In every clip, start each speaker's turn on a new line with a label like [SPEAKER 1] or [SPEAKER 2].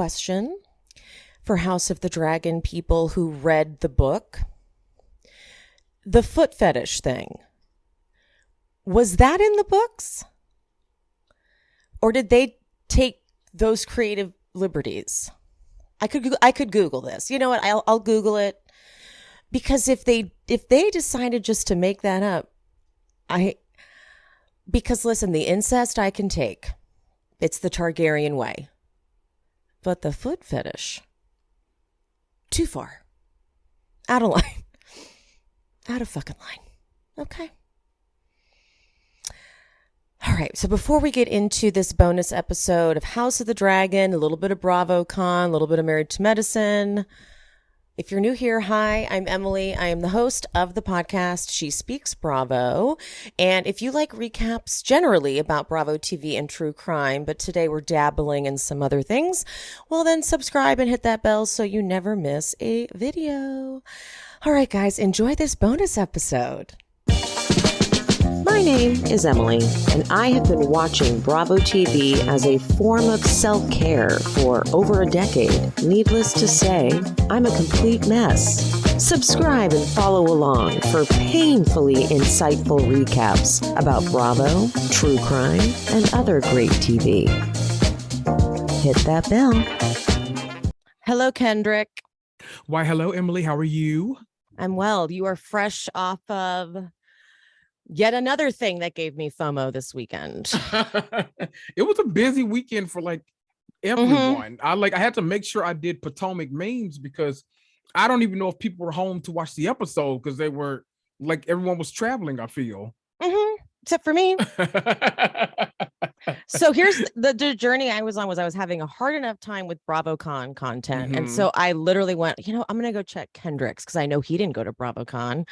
[SPEAKER 1] question for House of the Dragon people who read the book. The foot fetish thing. Was that in the books? Or did they take those creative liberties? I could Google this. You know what? I'll Google it. Because if they decided just to make that up, because listen, the incest I can take. It's the Targaryen way. But the foot fetish, too far. Out of line. Out of fucking line. Okay. All right. So before we get into this bonus episode of House of the Dragon, a little bit of BravoCon, a little bit of Married to Medicine. If you're new here, hi, I'm Emily. I am the host of the podcast, She Speaks Bravo. And if you like recaps generally about Bravo TV and true crime, but today we're dabbling in some other things, well then subscribe and hit that bell so you never miss a video. All right, guys, enjoy this bonus episode. My name is Emily, and I have been watching Bravo TV as a form of self-care for over a decade. Needless to say, I'm a complete mess. Subscribe and follow along for painfully insightful recaps about Bravo, true crime, and other great TV. Hit that bell. Hello, Kendrick.
[SPEAKER 2] Why, hello, Emily. How are you?
[SPEAKER 1] I'm well. You are fresh off of yet another thing that gave me FOMO this weekend.
[SPEAKER 2] It was a busy weekend for like everyone. I had to make sure I did Potomac memes because I don't even know if people were home to watch the episode because they were like everyone was traveling, I feel.
[SPEAKER 1] Except for me. So here's the journey I was on. I was having a hard enough time with BravoCon content. And so I literally went, I'm going to go check Kendrick's because I know he didn't go to BravoCon.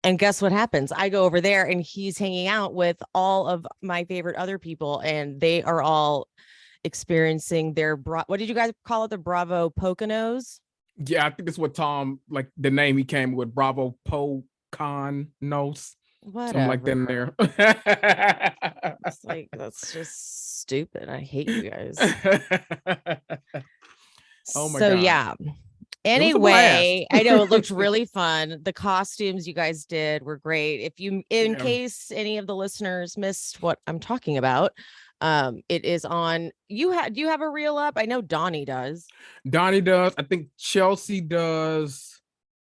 [SPEAKER 1] And guess what happens? I go over there and he's hanging out with all of my favorite other people, and they are all experiencing their what did you guys call it? The Bravo Poconos?
[SPEAKER 2] Yeah, I think that's what Tom, like the name he came with, Bravo Poconos. Something like that in there.
[SPEAKER 1] It's like, that's just stupid. I hate you guys.
[SPEAKER 2] Oh my
[SPEAKER 1] God.
[SPEAKER 2] Yeah.
[SPEAKER 1] Anyway, I know it looked really fun. The costumes you guys did were great. In case any of the listeners missed what I'm talking about, it is on. Do you have a reel up? I know Donnie does.
[SPEAKER 2] Donnie does. I think Chelsea does,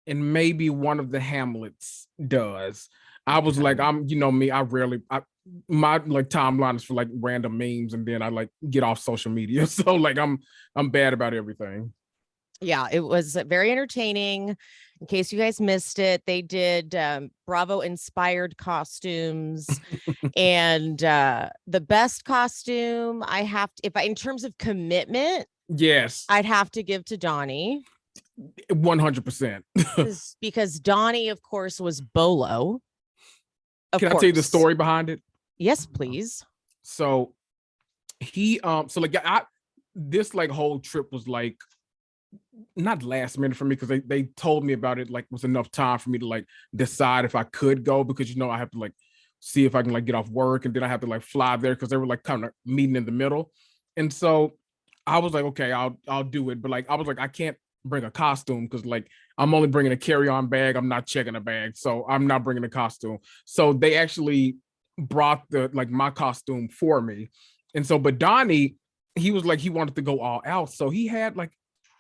[SPEAKER 2] and maybe one of the Hamlets does. I was like, me. My like timeline is for like random memes, and then I like get off social media. So like I'm bad about everything.
[SPEAKER 1] Yeah, it was very entertaining. In case you guys missed it, they did Bravo inspired costumes. And the best costume I have to, in terms of commitment,
[SPEAKER 2] yes,
[SPEAKER 1] I'd have to give to Donnie.
[SPEAKER 2] 100%.
[SPEAKER 1] Because Donnie, of course, was Bolo.
[SPEAKER 2] Can I tell you the story behind it?
[SPEAKER 1] Yes, please.
[SPEAKER 2] So this like whole trip was like not last minute for me because they told me about it, like was enough time for me to like decide if I could go, because I have to like see if I can like get off work, and then I have to like fly there because they were like kind of meeting in the middle. And so I was like, okay, I'll do it. But like I was like, I can't bring a costume because like I'm only bringing a carry-on bag. I'm not checking a bag, so I'm not bringing a costume. So they actually brought my costume for me. And so, but Donnie, he was like, he wanted to go all out. So he had like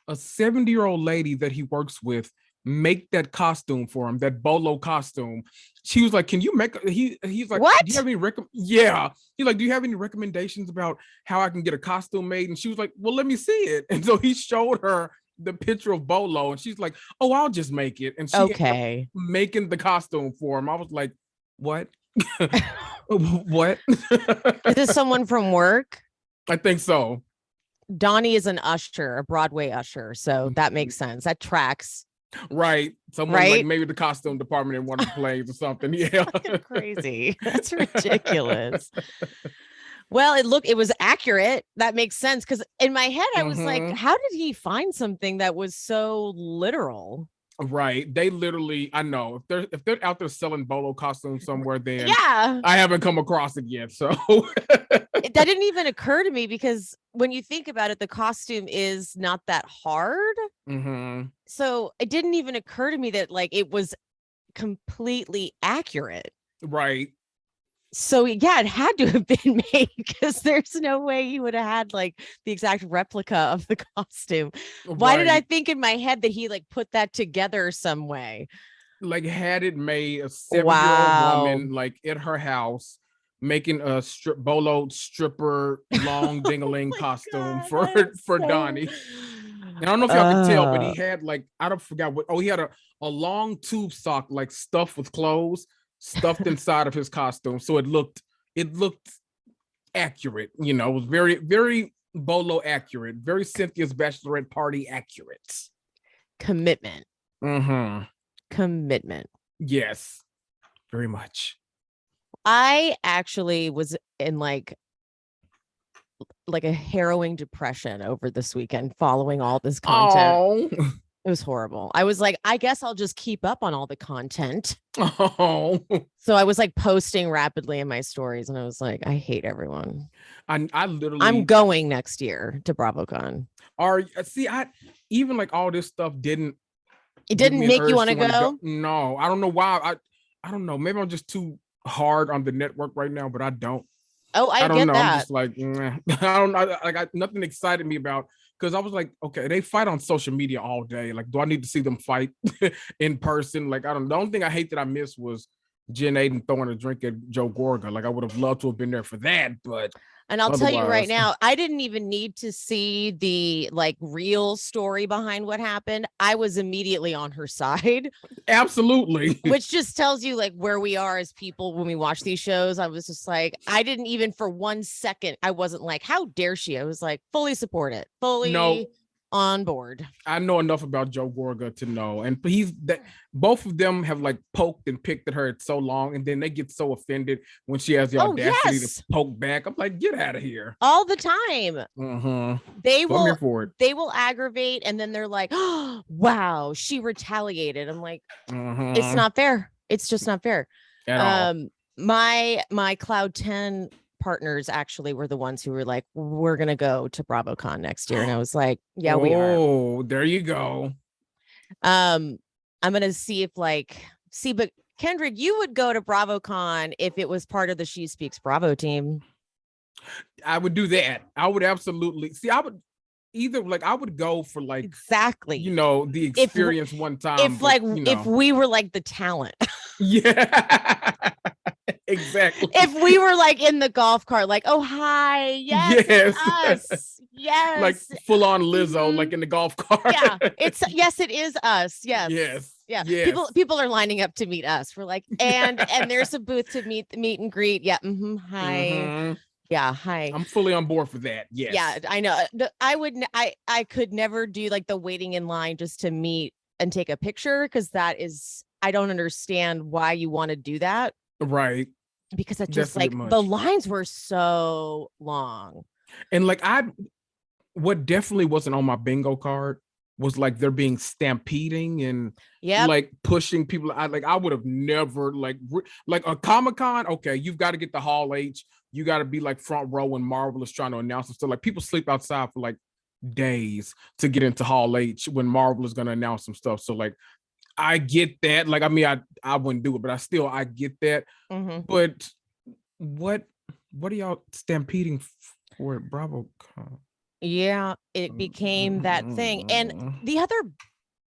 [SPEAKER 2] a 70-year-old lady that he works with make that costume for him, that Bolo costume. She was like, can you make he's like,
[SPEAKER 1] what?
[SPEAKER 2] Do you have any yeah. He's like, do you have any recommendations about how I can get a costume made? And she was like, well, let me see it. And so he showed her the picture of Bolo, and she's like, oh, I'll just make it. And she ended up making the costume for him. I was like, what? What?
[SPEAKER 1] Is this someone from work?
[SPEAKER 2] I think so.
[SPEAKER 1] Donnie is an usher, a Broadway usher, so that makes sense. That tracks.
[SPEAKER 2] Right. Someone like maybe the costume department in one of the plays or something. Yeah.
[SPEAKER 1] Crazy. That's ridiculous. Well, it was accurate. That makes sense. Because in my head, I was like, how did he find something that was so literal?
[SPEAKER 2] Right. They literally, I know if they're out there selling Bolo costumes somewhere, then
[SPEAKER 1] yeah,
[SPEAKER 2] I haven't come across it yet. So
[SPEAKER 1] That didn't even occur to me because when you think about it, the costume is not that hard.
[SPEAKER 2] Mm-hmm.
[SPEAKER 1] So it didn't even occur to me that like it was completely accurate.
[SPEAKER 2] Right.
[SPEAKER 1] So yeah, it had to have been made because there's no way you would have had like the exact replica of the costume. Why did I think in my head that he like put that together some way?
[SPEAKER 2] Like had it made, a 7-year-old
[SPEAKER 1] Wow.
[SPEAKER 2] woman like at her house making a bolo stripper long dingaling
[SPEAKER 1] My
[SPEAKER 2] costume
[SPEAKER 1] God,
[SPEAKER 2] for
[SPEAKER 1] I'm
[SPEAKER 2] for
[SPEAKER 1] so
[SPEAKER 2] Donnie. And I don't know if y'all could tell, but he had like, I don't forget what. Oh, he had a long tube sock like stuffed with clothes stuffed inside of his costume, so it looked accurate. You know, it was very very bolo accurate, very Cynthia's bachelorette party accurate.
[SPEAKER 1] commitment.
[SPEAKER 2] Mm-hmm.
[SPEAKER 1] Commitment.
[SPEAKER 2] Yes, very much.
[SPEAKER 1] I actually was in like a harrowing depression over this weekend following all this content.
[SPEAKER 2] Oh,
[SPEAKER 1] It was horrible. I was like, I guess I'll just keep up on all the content.
[SPEAKER 2] oh.
[SPEAKER 1] So I was like posting rapidly in my stories and I was like, I hate everyone.
[SPEAKER 2] I
[SPEAKER 1] I'm
[SPEAKER 2] literally
[SPEAKER 1] going next year to BravoCon.
[SPEAKER 2] are see I even like all this stuff didn't
[SPEAKER 1] It
[SPEAKER 2] give
[SPEAKER 1] didn't
[SPEAKER 2] me an
[SPEAKER 1] make you
[SPEAKER 2] urge
[SPEAKER 1] want
[SPEAKER 2] to
[SPEAKER 1] to
[SPEAKER 2] want to go.
[SPEAKER 1] go?
[SPEAKER 2] No, I don't know why. I don't know. Maybe I'm just too hard on the network right now, but I don't.
[SPEAKER 1] Oh, I
[SPEAKER 2] I don't
[SPEAKER 1] get
[SPEAKER 2] know. I'm
[SPEAKER 1] that.
[SPEAKER 2] just like, I don't know. Like, nothing excited me about, because I was like, okay, they fight on social media all day. Like, do I need to see them fight in person? Like, I don't. The only thing I hate that I missed was Jen Aiden throwing a drink at Joe Gorga. Like, I would have loved to have been there for that, but
[SPEAKER 1] And I'll tell you right
[SPEAKER 2] otherwise,
[SPEAKER 1] now, I didn't even need to see the like real story behind what happened. I was immediately on her side,
[SPEAKER 2] absolutely.
[SPEAKER 1] which just tells you like where we are as people when we watch these shows. I was just like, I didn't even for 1 second, I wasn't like, how dare she? I was like, fully support it,
[SPEAKER 2] No,
[SPEAKER 1] fully on board.
[SPEAKER 2] I know enough about Joe Gorga to know, and he's that both of them have like poked and picked at her so long, and then they get so offended when she has the
[SPEAKER 1] Oh,
[SPEAKER 2] audacity to
[SPEAKER 1] yes.
[SPEAKER 2] poke back. I'm like, get out of here.
[SPEAKER 1] All the time. They
[SPEAKER 2] So I'm here
[SPEAKER 1] will
[SPEAKER 2] for it.
[SPEAKER 1] they will aggravate and then they're like, oh, wow, she retaliated. I'm like, it's not fair. It's just not fair.
[SPEAKER 2] At all.
[SPEAKER 1] My Cloud 10 partners actually were the ones who were like, we're gonna go to BravoCon next year. And I was like, yeah, we are.
[SPEAKER 2] Oh, there you go.
[SPEAKER 1] I'm gonna see if but Kendrick, you would go to BravoCon if it was part of the She Speaks Bravo team.
[SPEAKER 2] I would do that. I would absolutely see. I would either like I would go for like
[SPEAKER 1] Exactly.
[SPEAKER 2] the experience one time.
[SPEAKER 1] If if we were like the talent.
[SPEAKER 2] Yeah. Exactly.
[SPEAKER 1] If we were like in the golf cart, like, oh hi, yes, it's us. Yes.
[SPEAKER 2] Like full on Lizzo, like in the golf cart.
[SPEAKER 1] Yeah, it is us. Yes.
[SPEAKER 2] Yes.
[SPEAKER 1] Yeah.
[SPEAKER 2] Yes.
[SPEAKER 1] People are lining up to meet us. We're like, and there's a booth to meet and greet. Yeah. Mm-hmm. Hi. Mm-hmm. Yeah. Hi.
[SPEAKER 2] I'm fully on board for that. Yes.
[SPEAKER 1] Yeah, I know. I could never do like the waiting in line just to meet and take a picture because I don't understand why you want to do that.
[SPEAKER 2] Right.
[SPEAKER 1] Because it just like the lines were so long.
[SPEAKER 2] And like what definitely wasn't on my bingo card was like there being stampeding and like pushing people. I would have never like a Comic-Con. Okay, you've got to get the Hall H. You got to be like front row when Marvel is trying to announce stuff. Like people sleep outside for like days to get into Hall H when Marvel is going to announce some stuff. So like I get that. Like I mean, I wouldn't do it, but I get that. Mm-hmm. But what are y'all stampeding for at BravoCon?
[SPEAKER 1] Yeah, it became that thing. And the other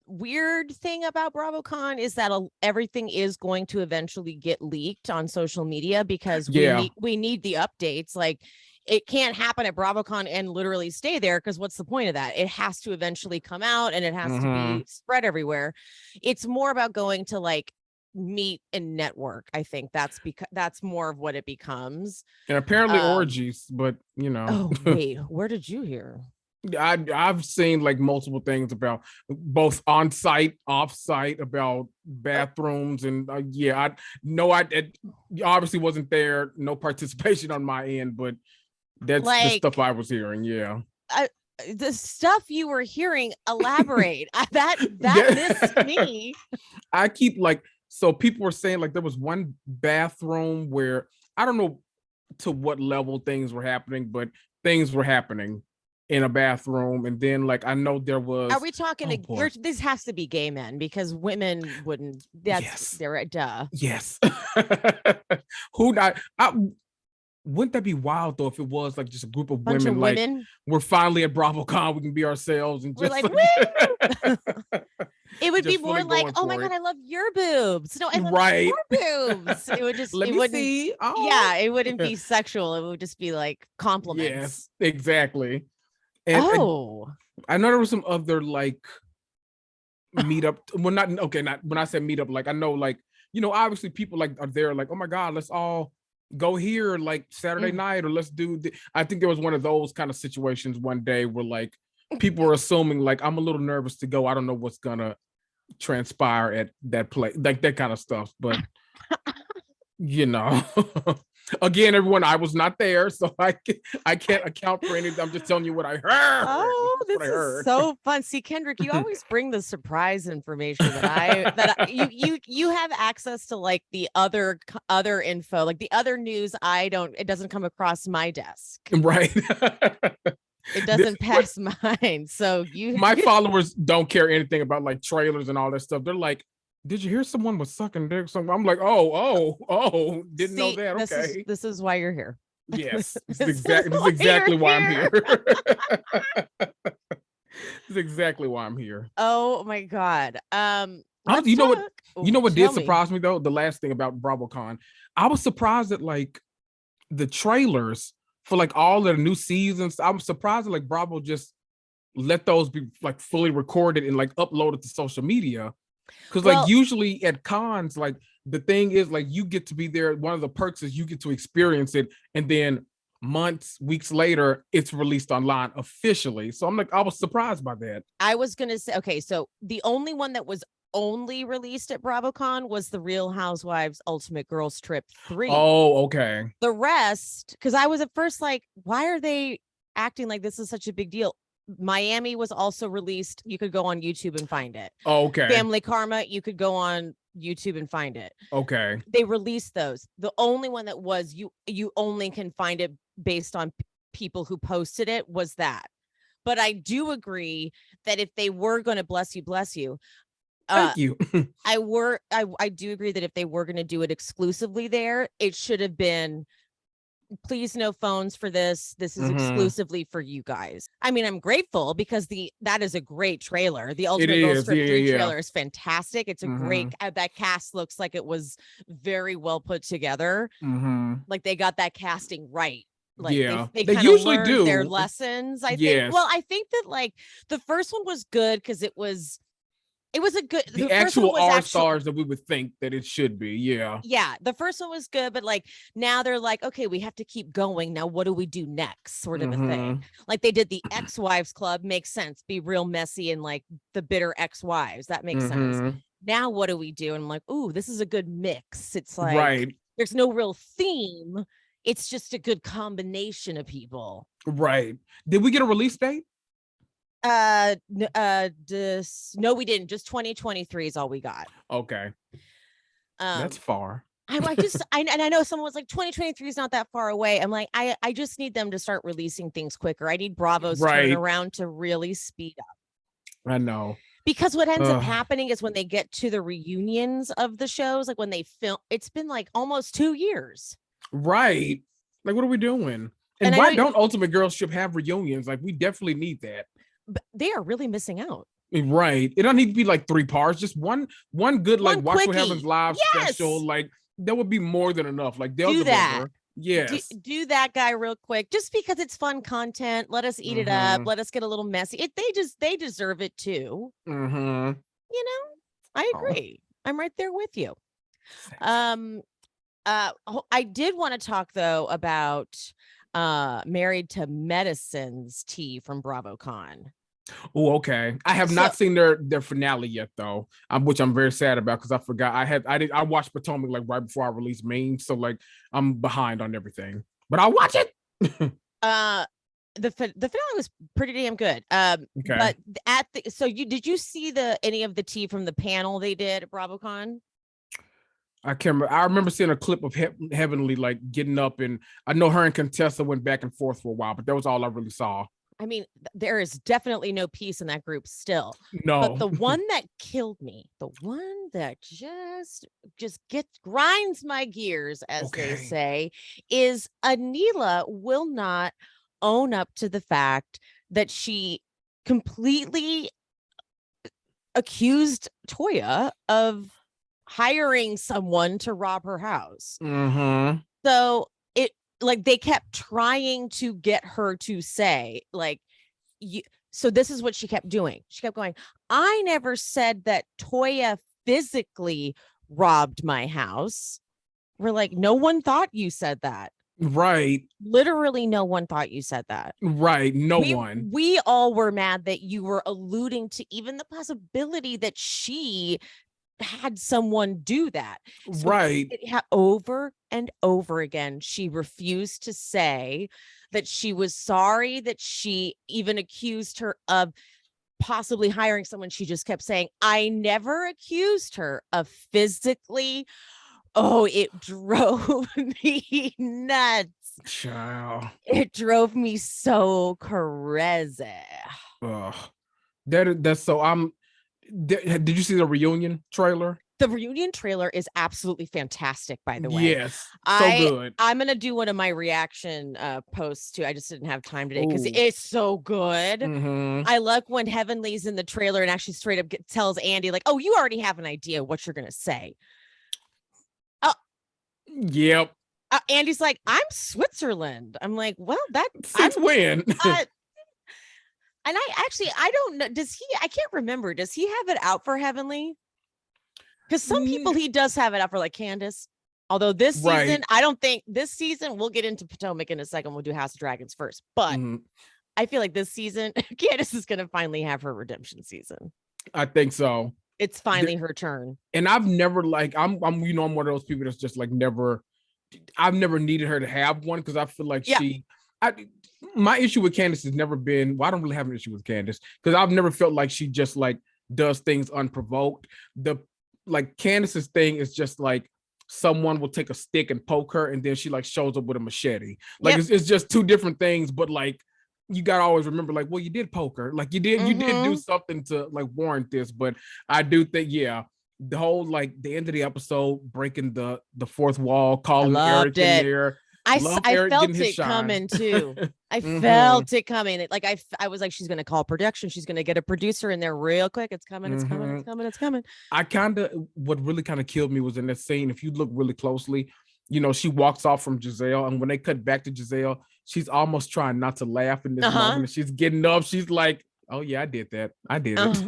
[SPEAKER 1] weird thing about BravoCon is that everything is going to eventually get leaked on social media because we need the updates. Like it can't happen at BravoCon and literally stay there because what's the point of that? It has to eventually come out and it has to be spread everywhere. It's more about going to like meet and network. I think that's more of what it becomes.
[SPEAKER 2] And apparently orgies, but
[SPEAKER 1] Oh wait, where did you hear?
[SPEAKER 2] I've seen like multiple things about both on-site, off-site, about bathrooms, and I obviously wasn't there, no participation on my end, but that's the stuff I was hearing. Yeah.
[SPEAKER 1] The stuff you were hearing, elaborate. that missed me.
[SPEAKER 2] I keep so people were saying like there was one bathroom where I don't know, to what level things were happening, but things were happening in a bathroom. And then like I know there was.
[SPEAKER 1] Are we talking? This has to be gay men because women wouldn't.
[SPEAKER 2] Yes.
[SPEAKER 1] They're duh.
[SPEAKER 2] Yes. Who not? Wouldn't that be wild though if it was like just a group of women? Like we're finally at BravoCon, we can be ourselves and just
[SPEAKER 1] we're like, woo! It would be more like, oh my god, I love your boobs. No, I love your boobs. It would just
[SPEAKER 2] Let me see.
[SPEAKER 1] Oh. Yeah, it wouldn't be sexual. It would just be like compliments.
[SPEAKER 2] Yes, exactly. And I know there was some other like meetup. Well, not when I said meetup, like I know like, you know, obviously people like are there like, oh my god, let's all go here like Saturday night, or let's do I think there was one of those kind of situations one day where like people were assuming like I'm a little nervous to go. I don't know what's gonna transpire at that place, like that kind of stuff. But you know, again, everyone, I was not there, so I can't account for anything. I'm just telling you what I heard.
[SPEAKER 1] Oh, this is so fun. See, Kendrick, you always bring the surprise information that you have access to, like the other info, like the other news. It doesn't come across my desk.
[SPEAKER 2] Right.
[SPEAKER 1] It doesn't pass mine. So
[SPEAKER 2] my followers don't care anything about like trailers and all that stuff. They're like, did you hear someone was sucking dick? I'm like, oh, didn't know that. Okay.
[SPEAKER 1] This is why you're here.
[SPEAKER 2] Yes. This is exactly why I'm here. This is exactly why I'm here.
[SPEAKER 1] Oh my God.
[SPEAKER 2] You know what did surprise me though? The last thing about BravoCon, I was surprised that like the trailers for like all the new seasons, I'm surprised that like Bravo just let those be like fully recorded and like uploaded to social media. Because like usually at cons, like the thing is like you get to be there. One of the perks is you get to experience it, and then weeks later, it's released online officially. So I'm like, I was surprised by that.
[SPEAKER 1] I was gonna say, okay, so the only one that was only released at BravoCon was the Real Housewives Ultimate Girls Trip 3.
[SPEAKER 2] Oh, okay.
[SPEAKER 1] The rest, because I was at first like, why are they acting like this is such a big deal? Miami was also released. You could go on YouTube and find it.
[SPEAKER 2] Oh, okay.
[SPEAKER 1] Family Karma, you could go on YouTube and find it.
[SPEAKER 2] Okay.
[SPEAKER 1] They released those. The only one that was you only can find it based on people who posted it was that. But I do agree that if they were going to bless you.
[SPEAKER 2] Thank you.
[SPEAKER 1] I do agree that if they were going to do it exclusively there, it should have been, please no phones for this. This is exclusively for you guys. I mean, I'm grateful because that is a great trailer. The Ultimate Girls Trip 3 trailer is fantastic. It's a great, that cast looks like it was very well put together. Like they got that casting right. Like they usually do their lessons. I think. Well, I think that like the first one was good because it was a good,
[SPEAKER 2] the actual all-stars that we would think that it should be. Yeah,
[SPEAKER 1] the first one was good, but like now they're like, okay, we have to keep going. Now what do we do next, sort of a thing. Like they did the ex-wives club, makes sense, be real messy and like the bitter ex-wives, that makes sense. Now what do we do? And I'm like, ooh, this is a good mix. It's like there's no real theme, it's just a good combination of people.
[SPEAKER 2] Right. Did we get a release date?
[SPEAKER 1] No, we didn't. Just 2023 is all we got.
[SPEAKER 2] Okay. That's far.
[SPEAKER 1] I know someone was like 2023 is not that far away. I'm like, I just need them to start releasing things quicker. I need Bravo's turnaround to really speed up.
[SPEAKER 2] I know.
[SPEAKER 1] Because what ends up happening is when they get to the reunions of the shows, like when they film, it's been like almost 2 years.
[SPEAKER 2] Right. Like, what are we doing? And why don't Ultimate Girls Trip have reunions? Like, we definitely need that.
[SPEAKER 1] But they are really missing out.
[SPEAKER 2] Right. It doesn't need to be like 3 parts. Just one good, like, Watch What Happens Live special. Like, that would be more than enough. Like, they'll
[SPEAKER 1] do that.
[SPEAKER 2] Yes.
[SPEAKER 1] Do that, guy, real quick. Just because it's fun content. Let us eat it up. Let us get a little messy. They deserve it too. You know, I agree. I'm right there with you. I did want to talk though about Married to Medicine's tea from BravoCon.
[SPEAKER 2] Oh, okay. I have not seen their finale yet though, which I'm very sad about because I forgot. I watched Potomac like right before I released Maine, so like I'm behind on everything. But I'll watch it.
[SPEAKER 1] The finale was pretty damn good. Okay. But did you see any of the tea from the panel they did at BravoCon?
[SPEAKER 2] I can't remember. I remember seeing a clip of Heavenly like getting up, and I know her and Contessa went back and forth for a while, but that was all I really saw.
[SPEAKER 1] I mean, there is definitely no peace in that group still. But
[SPEAKER 2] No.
[SPEAKER 1] the one that killed me, the one that just grinds my gears, as they say, is Anila will not own up to the fact that she completely accused Toya of hiring someone to rob her house.
[SPEAKER 2] Mm-hmm.
[SPEAKER 1] So it like they kept trying to get her to say like you. So this is what she kept doing. She kept going, I never said that Toya physically robbed my house. We're like, no one thought you said that.
[SPEAKER 2] Right.
[SPEAKER 1] Literally no one thought you said that.
[SPEAKER 2] Right. No one.
[SPEAKER 1] We all were mad that you were alluding to even the possibility that she had someone do that. So
[SPEAKER 2] right.
[SPEAKER 1] Over and over again, she refused to say that she was sorry that she even accused her of possibly hiring someone. She just kept saying, I never accused her of physically. Oh, it drove me nuts.
[SPEAKER 2] Child.
[SPEAKER 1] It drove me so crazy.
[SPEAKER 2] That's so did you see the reunion trailer?
[SPEAKER 1] The reunion trailer is absolutely fantastic, by the way.
[SPEAKER 2] Yes, so good.
[SPEAKER 1] I'm gonna do one of my reaction posts too. I just didn't have time today because it's so good.
[SPEAKER 2] Mm-hmm.
[SPEAKER 1] I love when Heavenly's in the trailer and actually straight up tells Andy like, "Oh, you already have an idea what you're gonna say."
[SPEAKER 2] Yep.
[SPEAKER 1] Andy's like, "I'm Switzerland." I'm like, "Well,
[SPEAKER 2] since when?"
[SPEAKER 1] And I don't know. Does he? I can't remember. Does he have it out for Heavenly? Because some people he does have it out for, like Candace. Although this season, I don't think this season, we'll get into Potomac in a second. We'll do House of Dragons first. But I feel like this season, Candace is going to finally have her redemption season.
[SPEAKER 2] I think so.
[SPEAKER 1] It's finally her turn.
[SPEAKER 2] And I've never I'm one of those people that's just like I've never needed her to have one because I feel like my issue with Candace has never been, I don't really have an issue with Candace because I've never felt like she just like does things unprovoked. Like Candace's thing is just like someone will take a stick and poke her and then she like shows up with a machete. Like it's just two different things, but like you gotta always remember, like, well, you did poke her, like you did do something to like warrant this. But I do think, the whole like the end of the episode, breaking the fourth wall, calling Eric in there.
[SPEAKER 1] I felt it coming too. I felt it coming. Like I was like, she's gonna call production. She's gonna get a producer in there real quick. It's coming. It's coming. It's coming. It's coming.
[SPEAKER 2] What really kind of killed me was in that scene. If you look really closely, she walks off from Giselle, and when they cut back to Giselle, she's almost trying not to laugh in this moment. And she's getting up. She's like, "Oh yeah, I did that. I did it."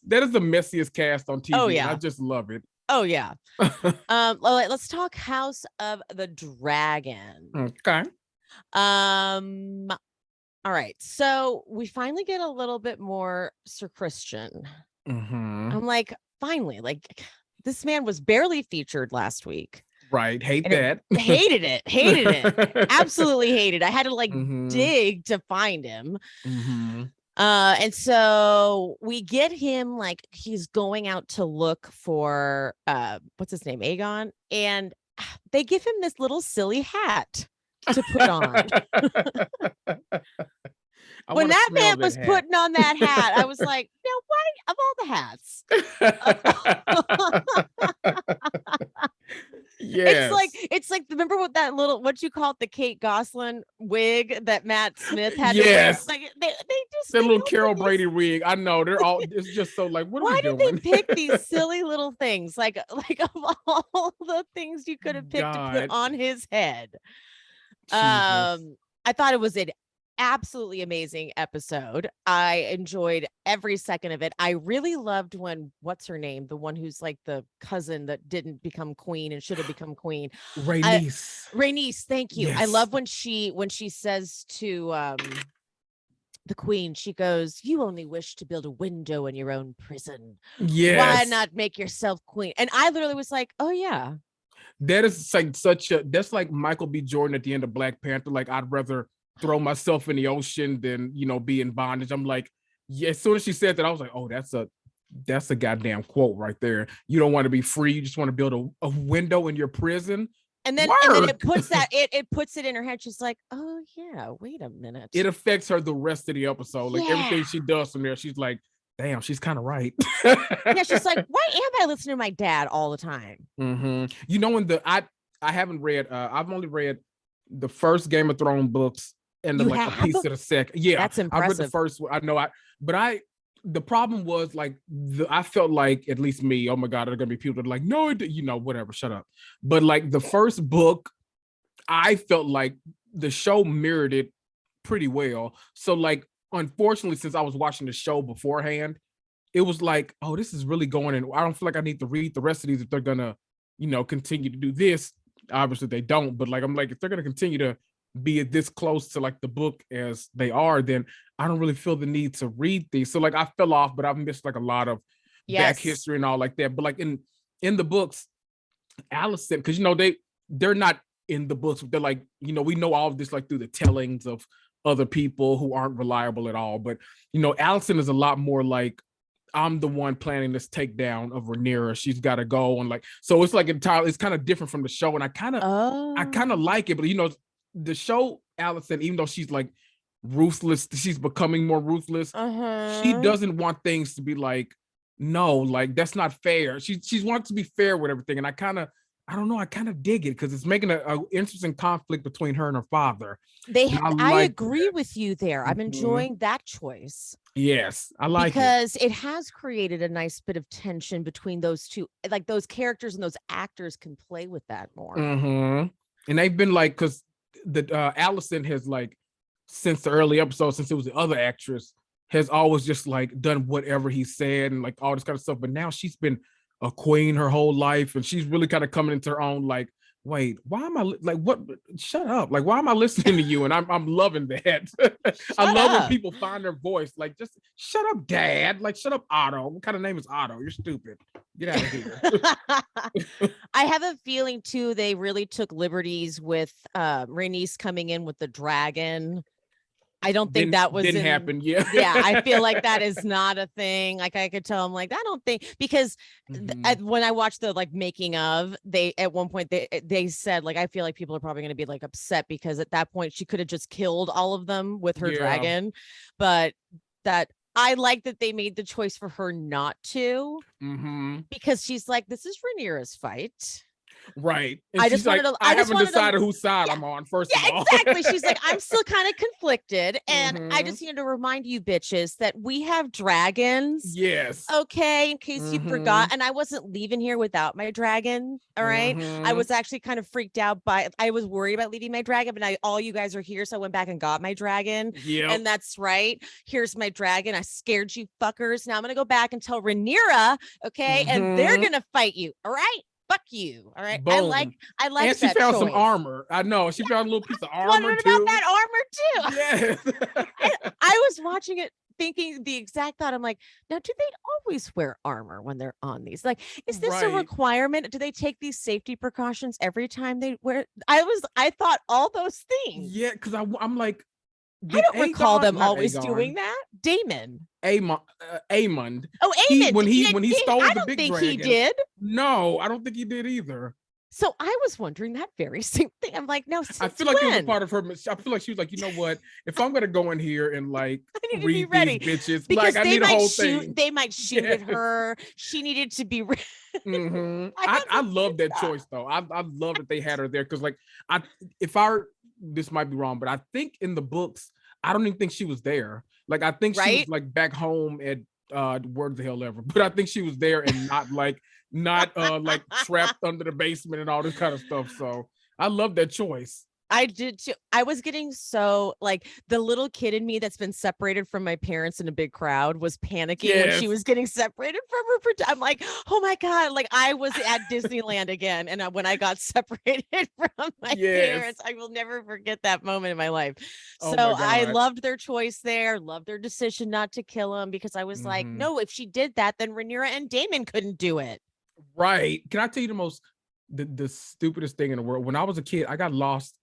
[SPEAKER 2] That is the messiest cast on TV. Oh yeah, I just love it.
[SPEAKER 1] Oh yeah. Let's talk House of the Dragon.
[SPEAKER 2] Okay.
[SPEAKER 1] All right. So we finally get a little bit more Sir Christian. I'm like, finally, like this man was barely featured last week.
[SPEAKER 2] Right. Hated
[SPEAKER 1] it. Absolutely hated. I had to like dig to find him. And so we get him like he's going out to look for what's his name, Aegon, and they give him this little silly hat to put on. When that man was putting on that hat, I was like, now why of all the hats?
[SPEAKER 2] Yes.
[SPEAKER 1] It's like remember what you call it, the Kate Gosselin wig that Matt Smith had?
[SPEAKER 2] Yes.
[SPEAKER 1] To wear? Like they just
[SPEAKER 2] that little Carol Brady wig. I know they're all. It's just so like, what are we doing?
[SPEAKER 1] Why did they pick these silly little things? Like of all the things you could have picked to put on his head. Jesus. I thought it was an absolutely amazing episode. I enjoyed every second of it. I really loved when what's her name, the one who's like the cousin that didn't become queen and should have become queen, Rhaenys, thank you. Yes. I love when she says to the queen, she goes, you only wish to build a window in your own prison. Yes. Why not make yourself queen? And I literally was like, oh yeah,
[SPEAKER 2] that is like that's like Michael B. Jordan at the end of Black Panther. Like, I'd rather throw myself in the ocean than be in bondage. I'm like, yeah, as soon as she said that, I was like, oh, that's a That's a goddamn quote right there. You don't want to be free. You just want to build a window in your prison.
[SPEAKER 1] And then it puts it puts it in her head. She's like, oh yeah, wait a minute.
[SPEAKER 2] It affects her the rest of the episode. Like everything she does from there, she's like, damn, she's kind of right.
[SPEAKER 1] Yeah, she's like, why am I listening to my dad all the time?
[SPEAKER 2] You know, I haven't read, I've only read the first Game of Thrones books and then like a piece of the second. Yeah,
[SPEAKER 1] that's impressive.
[SPEAKER 2] I read the first one. I know the problem was like I felt like, at least me, oh my God, there are gonna be people that are like, no, you know, whatever, shut up. But like the first book, I felt like the show mirrored it pretty well. So like, unfortunately, since I was watching the show beforehand, it was like, oh, this is really going in. I don't feel like I need to read the rest of these if they're gonna, you know, continue to do this. Obviously they don't, but like, I'm like, if they're gonna continue to be this close to like the book as they are, then I don't really feel the need to read these. So like I fell off, but I've missed like a lot of back history and all like that. But like in the books, Allison, because you know they're not in the books, they're like, you know, we know all of this like through the tellings of other people who aren't reliable at all. But you know, Allison is a lot more like, I'm the one planning this takedown of Rhaenyra. She's got to go, and like, so it's like entirely, it's kind of different from the show, and I kind of like it. But you know, the show Allison, even though she's like ruthless, she's becoming more ruthless. She doesn't want things to be like, no, like that's not fair. She wants to be fair with everything, and I don't know, I kind of dig it because it's making a interesting conflict between her and her father.
[SPEAKER 1] I agree with you there. I'm enjoying that choice.
[SPEAKER 2] Yes, I like
[SPEAKER 1] because it has created a nice bit of tension between those two. Like those characters and those actors can play with that more.
[SPEAKER 2] And they've been like, because the Allison has like, since the early episode, since it was the other actress, has always just like done whatever he said and like all this kind of stuff. But now she's been a queen her whole life, and she's really kind of coming into her own. Like, wait, why am I like, what? Shut up! Like, why am I listening to you? And I'm loving that. I love when people find their voice. Like, just shut up, Dad. Like, shut up, Otto. What kind of name is Otto? You're stupid. Get out of here.
[SPEAKER 1] I have a feeling too, they really took liberties with Rhaenys coming in with the dragon. I don't think that didn't happen. Yeah. I feel like that is not a thing. Like I could tell them, like, I don't think, because when I watched the like making of, they at one point they said like, I feel like people are probably going to be like upset because at that point she could have just killed all of them with her dragon, but that I like that they made the choice for her not to, because she's like, this is Rhaenyra's fight.
[SPEAKER 2] Right. And I just wanted like, I haven't decided whose side I'm on, first of all.
[SPEAKER 1] Exactly. She's like, I'm still kind of conflicted. And I just needed to remind you bitches that we have dragons.
[SPEAKER 2] Yes.
[SPEAKER 1] Okay. In case you forgot. And I wasn't leaving here without my dragon. All right. I was actually kind of freaked out I was worried about leaving my dragon, but all you guys are here. So I went back and got my dragon.
[SPEAKER 2] Yeah.
[SPEAKER 1] And that's right. Here's my dragon. I scared you fuckers. Now I'm going to go back and tell Rhaenyra. Okay. And they're going to fight you. All right. Fuck you. All right. Boom. I like
[SPEAKER 2] and she found some armor. I know. She found a little piece of armor too.
[SPEAKER 1] About that armor too. Yes. I was watching it thinking the exact thought. I'm like, now do they always wear armor when they're on these? Like, is this a requirement? Do they take these safety precautions every time they wear? I thought all those things.
[SPEAKER 2] Yeah, because I'm like,
[SPEAKER 1] I don't recall them always doing that. Aemond.
[SPEAKER 2] Oh, Aemond. When he stole the big dragon. I don't think he did. No, I don't think he did either.
[SPEAKER 1] So I was wondering that very same thing. I'm like, no.
[SPEAKER 2] I feel like it was a part of her. I feel like she was like, you know what? If I'm gonna go in here and like
[SPEAKER 1] I need to be ready,
[SPEAKER 2] these bitches,
[SPEAKER 1] because
[SPEAKER 2] like I need a whole thing.
[SPEAKER 1] They might shoot at her. She needed to be ready.
[SPEAKER 2] I love that choice though. I love that they had her there, because like this might be wrong, but I think in the books, I don't even think she was there. Like, I think she was like back home at where the hell ever, but I think she was there and not like trapped under the basement and all this kind of stuff. So I love that choice.
[SPEAKER 1] I did too. I was getting so like the little kid in me that's been separated from my parents in a big crowd was panicking when she was getting separated from her. I'm like, oh my God, like I was at Disneyland again. And when I got separated from my parents, I will never forget that moment in my life. So I loved their choice there, loved their decision not to kill him, because I was like, no, if she did that, then Rhaenyra and Daemon couldn't do it.
[SPEAKER 2] Right. Can I tell you the stupidest thing in the world? When I was a kid, I got lost.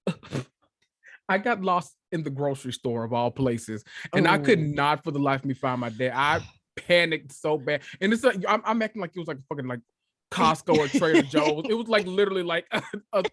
[SPEAKER 2] I got lost in the grocery store of all places, and I could not for the life of me find my dad. panicked so bad. And it's like I'm acting like it was like fucking like Costco or Trader Joe's. It was like literally like a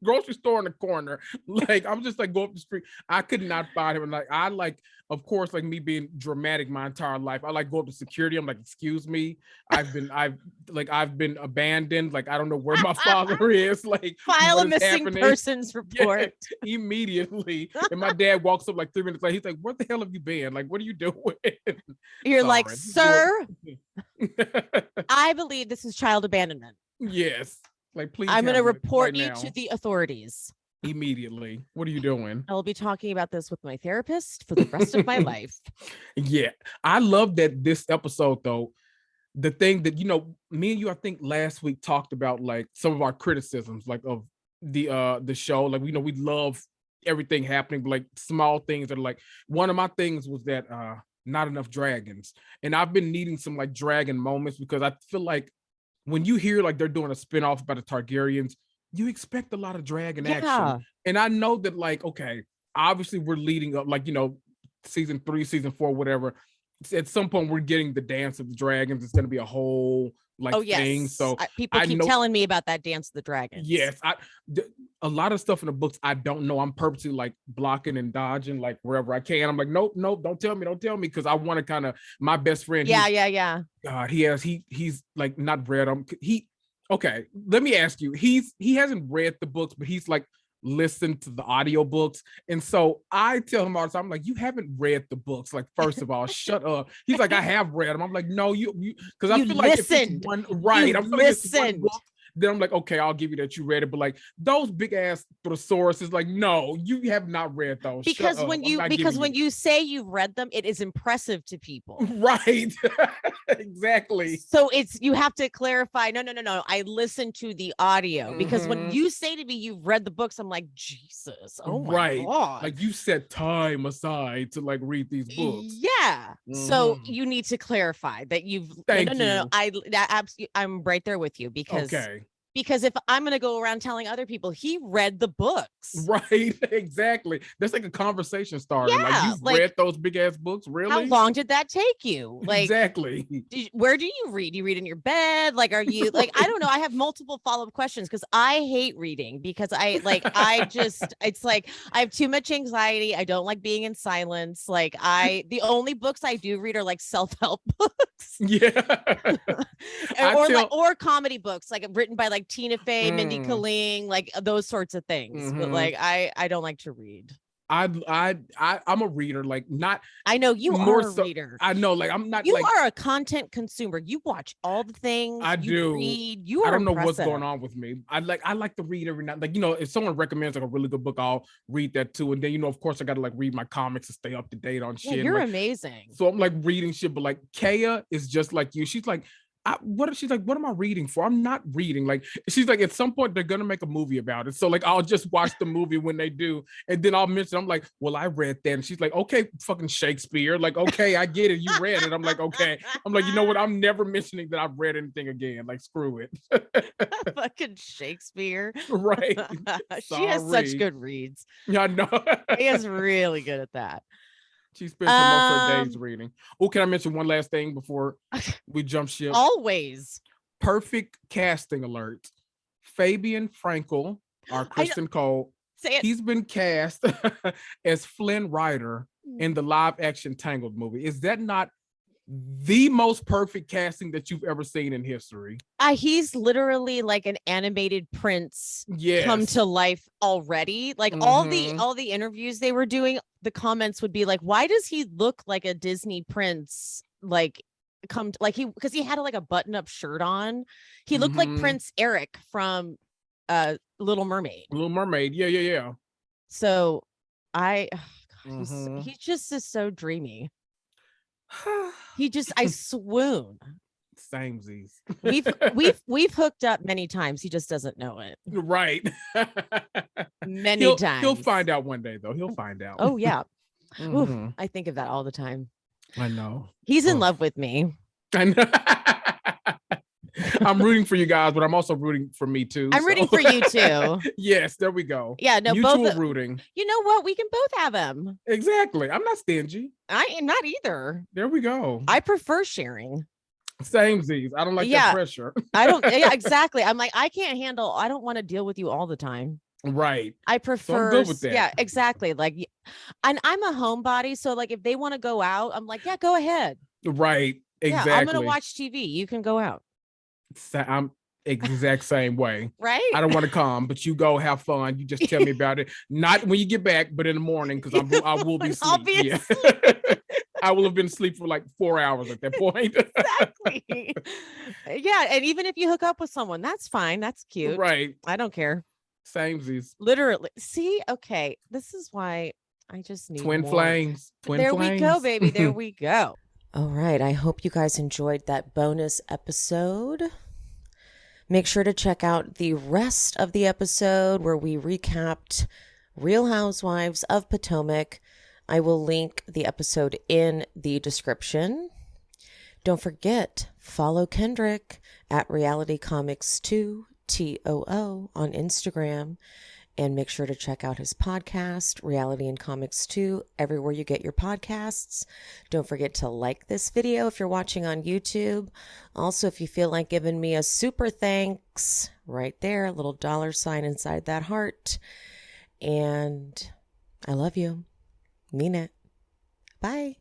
[SPEAKER 2] grocery store in the corner. Like I'm just like go up the street. I could not find him. And like I like, of course, like me being dramatic my entire life. I like go up to security. I'm like, excuse me, I've been abandoned. Like I don't know where my father is. Like
[SPEAKER 1] file a missing persons report.
[SPEAKER 2] Yeah, immediately. And my dad walks up like 3 minutes later. He's like, "What the hell have you been? Like, what are you doing?"
[SPEAKER 1] You're like, "Sir, I believe this is child abandonment."
[SPEAKER 2] Yes. Like, please.
[SPEAKER 1] I'm going to report you to the authorities
[SPEAKER 2] immediately. What are you doing?
[SPEAKER 1] I'll be talking about this with my therapist for the rest of my life.
[SPEAKER 2] Yeah. I love that this episode, though, the thing that, me and you, I think last week talked about like some of our criticisms, like of the show. Like, we love everything happening, but like small things that are like, one of my things was that not enough dragons. And I've been needing some like dragon moments because I feel like when you hear like they're doing a spinoff about the Targaryens, you expect a lot of dragon action. And I know that like, okay, obviously we're leading up, like, season 3, season 4, whatever. At some point we're getting the Dance of the Dragons. It's going to be a whole like thing. So
[SPEAKER 1] people keep telling me about that Dance of the Dragons.
[SPEAKER 2] Yes. A lot of stuff in the books I don't know. I'm purposely like blocking and dodging like wherever I can. I'm like, nope, don't tell me, because I want to kind of, my best friend.
[SPEAKER 1] Yeah.
[SPEAKER 2] God, he's like not read them. Okay, let me ask you. He hasn't read the books, but he's like listened to the audiobooks. And so I tell him all the time, I'm like, you haven't read the books. Like, first of all, shut up. He's like, I have read them. I'm like, no, you because I feel like if it's one, right. I'm like, it's one book, then I'm like, okay, I'll give you that you read it. But like those big ass thesauruses, like, no, you have not read those.
[SPEAKER 1] Because when you say you've read them, it is impressive to people.
[SPEAKER 2] Right. Exactly.
[SPEAKER 1] So you have to clarify, no. I listened to the audio, because when you say to me you've read the books, I'm like, Jesus, oh my God.
[SPEAKER 2] Like you set time aside to like read these books.
[SPEAKER 1] Yeah. So you need to clarify that you've no. I'm right there with you, because if I'm going to go around telling other people he read the books.
[SPEAKER 2] Right. Exactly. That's like a conversation starter. Yeah, like you've read those big ass books. Really?
[SPEAKER 1] How long did that take you? Like,
[SPEAKER 2] exactly.
[SPEAKER 1] Where do you read? Do you read in your bed? Like, are you like, I don't know. I have multiple follow-up questions because I hate reading because it's like, I have too much anxiety. I don't like being in silence. Like the only books I do read are like self-help books.
[SPEAKER 2] Yeah.
[SPEAKER 1] or comedy books, like written by like Tina Fey, Mindy Kaling, like those sorts of things. But like I don't like to read.
[SPEAKER 2] I'm a reader, like not.
[SPEAKER 1] I know you are a reader.
[SPEAKER 2] I know, like I'm not.
[SPEAKER 1] You are a content consumer. You watch all the things.
[SPEAKER 2] I do.
[SPEAKER 1] Read. You are.
[SPEAKER 2] I don't know what's going on with me. I like to read every night. Like, if someone recommends like a really good book, I'll read that too. And then of course I got to like read my comics to stay up to date on shit.
[SPEAKER 1] You're
[SPEAKER 2] like,
[SPEAKER 1] amazing.
[SPEAKER 2] So I'm like reading shit, but like Kaya is just like you. She's like, she's like, what am I reading for? I'm not reading. Like, she's like, at some point they're gonna make a movie about it. So like, I'll just watch the movie when they do, and then I'll mention. I'm like, well, I read that, and she's like, okay, fucking Shakespeare. Like, okay, I get it. You read it. I'm like, okay. I'm like, you know what? I'm never mentioning that I've read anything again. Like, screw it.
[SPEAKER 1] Fucking Shakespeare.
[SPEAKER 2] Right.
[SPEAKER 1] She has such good reads.
[SPEAKER 2] Yeah, I know.
[SPEAKER 1] She is really good at that.
[SPEAKER 2] She spends most of her days reading. Oh, can I mention one last thing before we jump ship?
[SPEAKER 1] Always.
[SPEAKER 2] Perfect casting alert. Fabian Frankel, our Kristen Cole, he's been cast as Flynn Rider in the live action Tangled movie. Is that not the most perfect casting that you've ever seen in history?
[SPEAKER 1] He's literally like an animated prince come to life already. Like all the interviews they were doing, the comments would be like, why does he look like a Disney prince? Like because he had like a button-up shirt on. He looked like Prince Eric from Little Mermaid.
[SPEAKER 2] Yeah.
[SPEAKER 1] So he just is so dreamy. I swoon.
[SPEAKER 2] Samesies.
[SPEAKER 1] We've hooked up many times. He just doesn't know it.
[SPEAKER 2] Right.
[SPEAKER 1] Many times.
[SPEAKER 2] He'll find out one day, though. He'll find out.
[SPEAKER 1] Oh yeah. Ooh, I think of that all the time.
[SPEAKER 2] I know.
[SPEAKER 1] He's in love with me.
[SPEAKER 2] I know. I'm rooting for you guys, but I'm also rooting for me too.
[SPEAKER 1] I'm rooting for you too.
[SPEAKER 2] Yes, there we go.
[SPEAKER 1] Yeah, no,
[SPEAKER 2] mutual
[SPEAKER 1] both
[SPEAKER 2] rooting.
[SPEAKER 1] You know what? We can both have him.
[SPEAKER 2] Exactly. I'm not stingy.
[SPEAKER 1] I am not either.
[SPEAKER 2] There we go.
[SPEAKER 1] I prefer sharing.
[SPEAKER 2] Same Z's. I don't like that pressure.
[SPEAKER 1] I don't. Yeah, exactly. I'm like, I can't handle. I don't want to deal with you all the time.
[SPEAKER 2] Right.
[SPEAKER 1] I prefer.
[SPEAKER 2] So I'm good with that.
[SPEAKER 1] Yeah, exactly. Like, and I'm a homebody, so like, if they want to go out, I'm like, yeah, go ahead.
[SPEAKER 2] Right. Exactly.
[SPEAKER 1] Yeah, I'm gonna watch TV. You can go out.
[SPEAKER 2] I'm exact same way.
[SPEAKER 1] Right.
[SPEAKER 2] I don't want to come, but you go have fun. You just tell me about it. Not when you get back, but in the morning, because I will be asleep.
[SPEAKER 1] I'll be asleep.
[SPEAKER 2] I will have been asleep for like 4 hours at that point.
[SPEAKER 1] Exactly. Yeah, and even if you hook up with someone, that's fine. That's cute.
[SPEAKER 2] Right.
[SPEAKER 1] I don't care.
[SPEAKER 2] Same Z's.
[SPEAKER 1] Literally. See, okay. This is why I just need
[SPEAKER 2] twin
[SPEAKER 1] more.
[SPEAKER 2] Flames.
[SPEAKER 1] There we go, baby. There we go. All right. I hope you guys enjoyed that bonus episode. Make sure to check out the rest of the episode where we recapped Real Housewives of Potomac. I will link the episode in the description. Don't forget, follow Kendrick at Reality Comics 2 TOO on Instagram, and make sure to check out his podcast, Reality and Comics 2, everywhere you get your podcasts. Don't forget to like this video if you're watching on YouTube. Also, if you feel like giving me a super thanks, right there, a little $sign inside that heart. And I love you. Mean it. Bye.